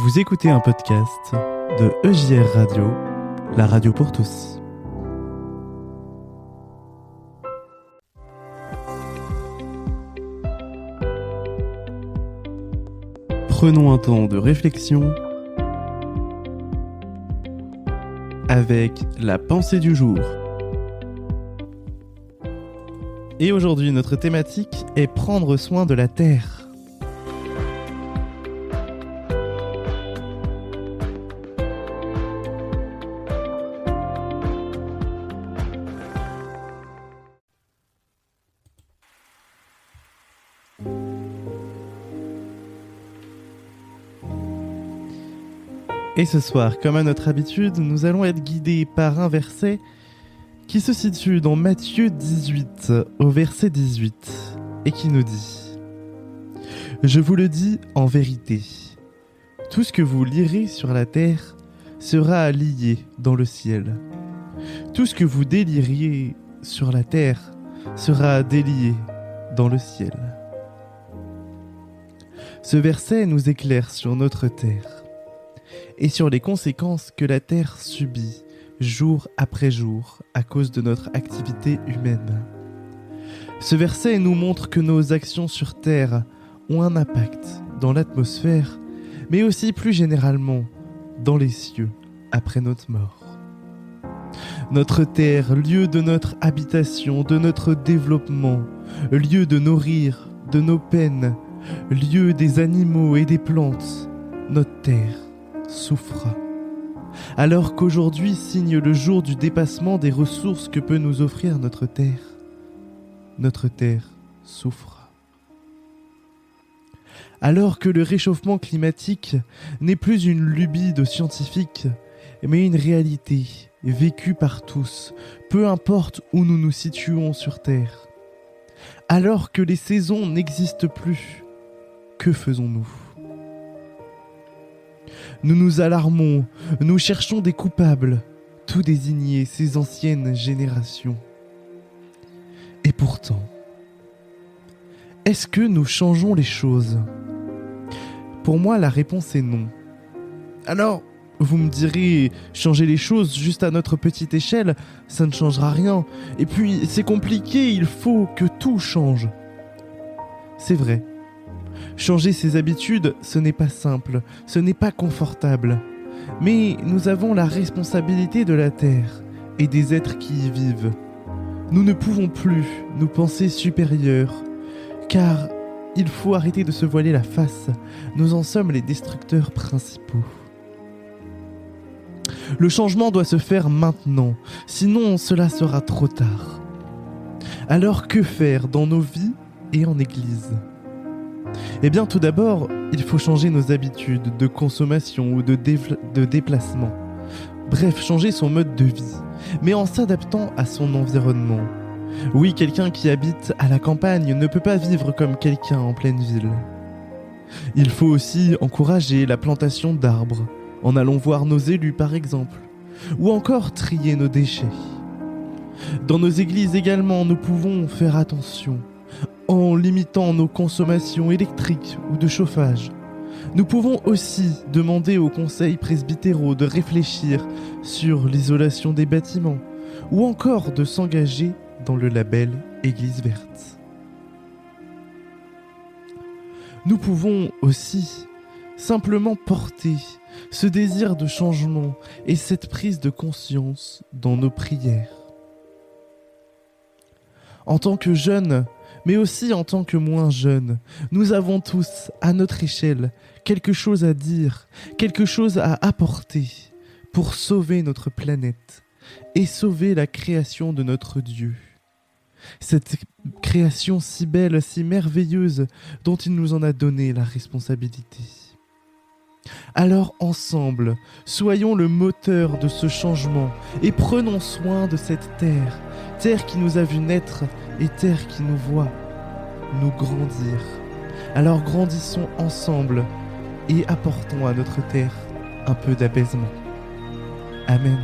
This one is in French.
Vous écoutez un podcast de EJR Radio, la radio pour tous. Prenons un temps de réflexion avec la pensée du jour. Et aujourd'hui, notre thématique est prendre soin de la terre. Et ce soir, comme à notre habitude, nous allons être guidés par un verset qui se situe dans Matthieu 18, au verset 18, et qui nous dit « Je vous le dis en vérité, tout ce que vous lirez sur la terre sera lié dans le ciel. Tout ce que vous déliriez sur la terre sera délié dans le ciel. » Ce verset nous éclaire sur notre terre et sur les conséquences que la Terre subit jour après jour à cause de notre activité humaine. Ce verset nous montre que nos actions sur Terre ont un impact dans l'atmosphère, mais aussi plus généralement dans les cieux après notre mort. Notre Terre, lieu de notre habitation, de notre développement, lieu de nos rires, de nos peines, lieu des animaux et des plantes, notre Terre souffra. Alors qu'aujourd'hui signe le jour du dépassement des ressources que peut nous offrir notre Terre souffra. Alors que le réchauffement climatique n'est plus une lubie de scientifiques, mais une réalité vécue par tous, peu importe où nous nous situons sur Terre. Alors que les saisons n'existent plus, que faisons-nous ? Nous nous alarmons, nous cherchons des coupables, tout désigner ces anciennes générations. Et pourtant, est-ce que nous changeons les choses ? Pour moi, la réponse est non. Alors, vous me direz, changer les choses juste à notre petite échelle, ça ne changera rien. Et puis, c'est compliqué, il faut que tout change. C'est vrai. Changer ses habitudes, ce n'est pas simple, ce n'est pas confortable. Mais nous avons la responsabilité de la Terre et des êtres qui y vivent. Nous ne pouvons plus nous penser supérieurs, car il faut arrêter de se voiler la face. Nous en sommes les destructeurs principaux. Le changement doit se faire maintenant, sinon cela sera trop tard. Alors que faire dans nos vies et en Église ? Eh bien, tout d'abord, il faut changer nos habitudes de consommation ou de déplacement. Bref, changer son mode de vie, mais en s'adaptant à son environnement. Oui, quelqu'un qui habite à la campagne ne peut pas vivre comme quelqu'un en pleine ville. Il faut aussi encourager la plantation d'arbres, en allant voir nos élus par exemple, ou encore trier nos déchets. Dans nos églises également, nous pouvons faire attention en limitant nos consommations électriques ou de chauffage. Nous pouvons aussi demander aux conseils presbytéraux de réfléchir sur l'isolation des bâtiments ou encore de s'engager dans le label Église verte. Nous pouvons aussi simplement porter ce désir de changement et cette prise de conscience dans nos prières. En tant que jeunes, mais aussi en tant que moins jeunes, nous avons tous, à notre échelle, quelque chose à dire, quelque chose à apporter pour sauver notre planète et sauver la création de notre Dieu. Cette création si belle, si merveilleuse, dont il nous en a donné la responsabilité. Alors ensemble, soyons le moteur de ce changement et prenons soin de cette terre, terre qui nous a vu naître et terre qui nous voit nous grandir. Alors grandissons ensemble et apportons à notre terre un peu d'apaisement. Amen.